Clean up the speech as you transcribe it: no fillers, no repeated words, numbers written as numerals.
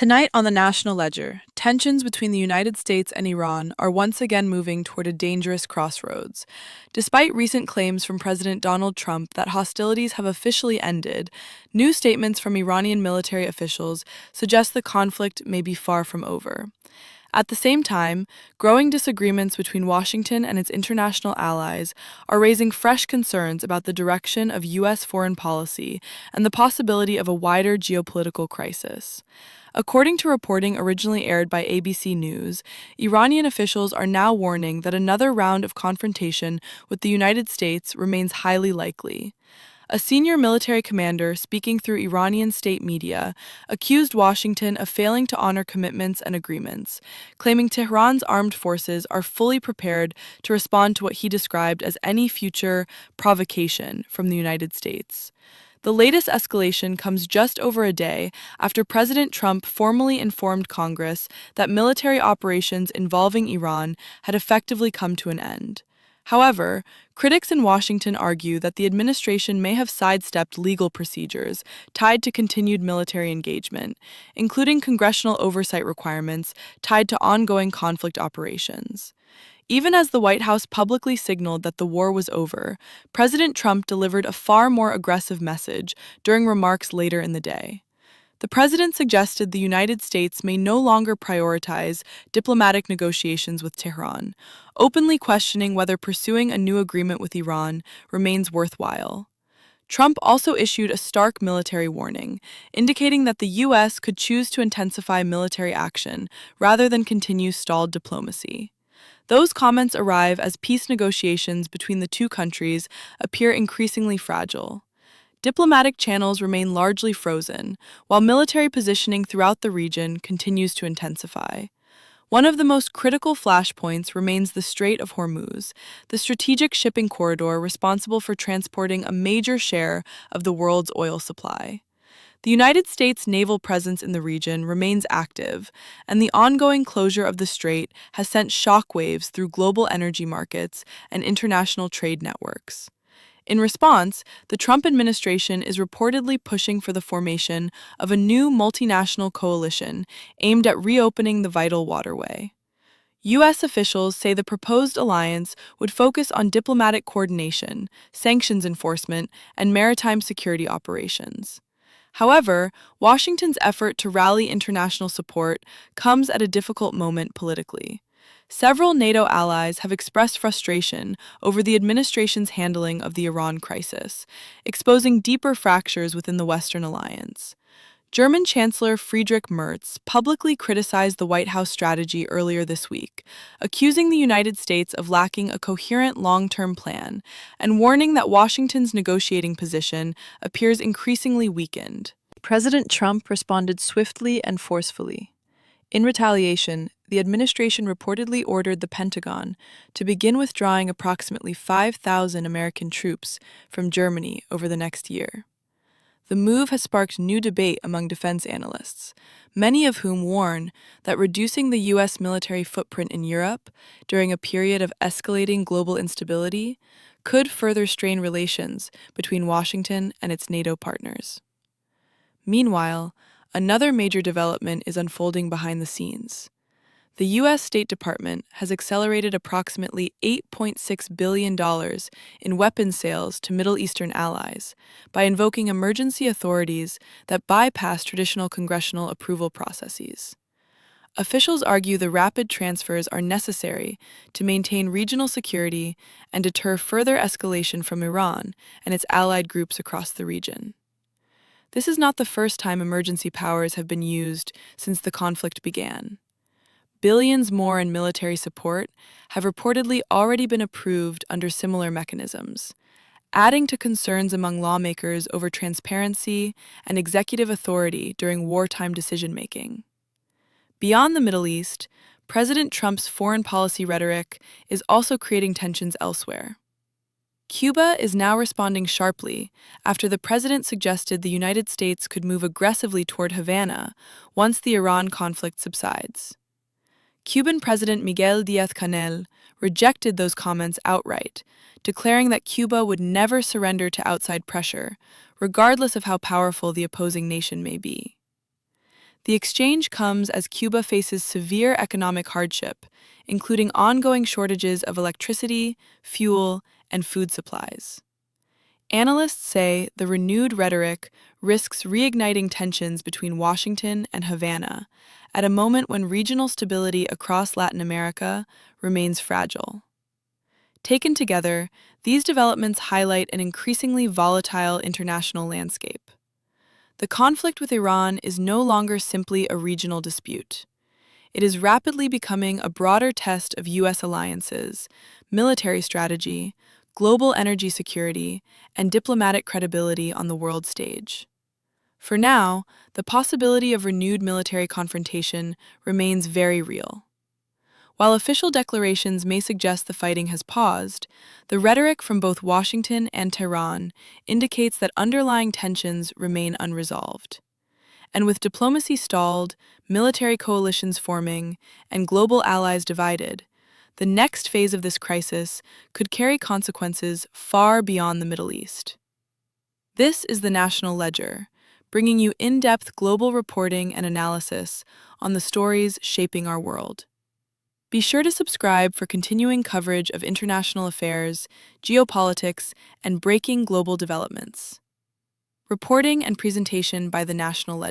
Tonight on the National Ledger, tensions between the United States and Iran are once again moving toward a dangerous crossroads. Despite recent claims from President Donald Trump that hostilities have officially ended, new statements from Iranian military officials suggest the conflict may be far from over. At the same time, growing disagreements between Washington and its international allies are raising fresh concerns about the direction of U.S. foreign policy and the possibility of a wider geopolitical crisis. According to reporting originally aired by ABC News, Iranian officials are now warning that another round of confrontation with the United States remains highly likely. A senior military commander speaking through Iranian state media accused Washington of failing to honor commitments and agreements, claiming Tehran's armed forces are fully prepared to respond to what he described as any future provocation from the United States. The latest escalation comes just over a day after President Trump formally informed Congress that military operations involving Iran had effectively come to an end. However, critics in Washington argue that the administration may have sidestepped legal procedures tied to continued military engagement, including congressional oversight requirements tied to ongoing conflict operations. Even as the White House publicly signaled that the war was over, President Trump delivered a far more aggressive message during remarks later in the day. The president suggested the United States may no longer prioritize diplomatic negotiations with Tehran, openly questioning whether pursuing a new agreement with Iran remains worthwhile. Trump also issued a stark military warning, indicating that the U.S. could choose to intensify military action rather than continue stalled diplomacy. Those comments arrive as peace negotiations between the two countries appear increasingly fragile. Diplomatic channels remain largely frozen, while military positioning throughout the region continues to intensify. One of the most critical flashpoints remains the Strait of Hormuz, the strategic shipping corridor responsible for transporting a major share of the world's oil supply. The United States' naval presence in the region remains active, and the ongoing closure of the strait has sent shockwaves through global energy markets and international trade networks. In response, the Trump administration is reportedly pushing for the formation of a new multinational coalition aimed at reopening the vital waterway. U.S. officials say the proposed alliance would focus on diplomatic coordination, sanctions enforcement, and maritime security operations. However, Washington's effort to rally international support comes at a difficult moment politically. Several NATO allies have expressed frustration over the administration's handling of the Iran crisis, exposing deeper fractures within the Western alliance. German Chancellor Friedrich Merz publicly criticized the White House strategy earlier this week, accusing the United States of lacking a coherent long-term plan and warning that Washington's negotiating position appears increasingly weakened. President Trump responded swiftly and forcefully. In retaliation, the administration reportedly ordered the Pentagon to begin withdrawing approximately 5,000 American troops from Germany over the next year. The move has sparked new debate among defense analysts, many of whom warn that reducing the U.S. military footprint in Europe during a period of escalating global instability could further strain relations between Washington and its NATO partners. Meanwhile, another major development is unfolding behind the scenes. The U.S. State Department has accelerated approximately $8.6 billion in weapons sales to Middle Eastern allies by invoking emergency authorities that bypass traditional congressional approval processes. Officials argue the rapid transfers are necessary to maintain regional security and deter further escalation from Iran and its allied groups across the region. This is not the first time emergency powers have been used since the conflict began. Billions more in military support have reportedly already been approved under similar mechanisms, adding to concerns among lawmakers over transparency and executive authority during wartime decision-making. Beyond the Middle East, President Trump's foreign policy rhetoric is also creating tensions elsewhere. Cuba is now responding sharply after the president suggested the United States could move aggressively toward Havana once the Iran conflict subsides. Cuban President Miguel Díaz-Canel rejected those comments outright, declaring that Cuba would never surrender to outside pressure, regardless of how powerful the opposing nation may be. The exchange comes as Cuba faces severe economic hardship, including ongoing shortages of electricity, fuel, and food supplies. Analysts say the renewed rhetoric risks reigniting tensions between Washington and Havana at a moment when regional stability across Latin America remains fragile. Taken together, these developments highlight an increasingly volatile international landscape. The conflict with Iran is no longer simply a regional dispute. It is rapidly becoming a broader test of U.S. alliances, military strategy, global energy security, and diplomatic credibility on the world stage. For now, the possibility of renewed military confrontation remains very real. While official declarations may suggest the fighting has paused, the rhetoric from both Washington and Tehran indicates that underlying tensions remain unresolved. And with diplomacy stalled, military coalitions forming, and global allies divided, the next phase of this crisis could carry consequences far beyond the Middle East. This is the National Ledger, bringing you in-depth global reporting and analysis on the stories shaping our world. Be sure to subscribe for continuing coverage of international affairs, geopolitics, and breaking global developments. Reporting and presentation by the National Ledger.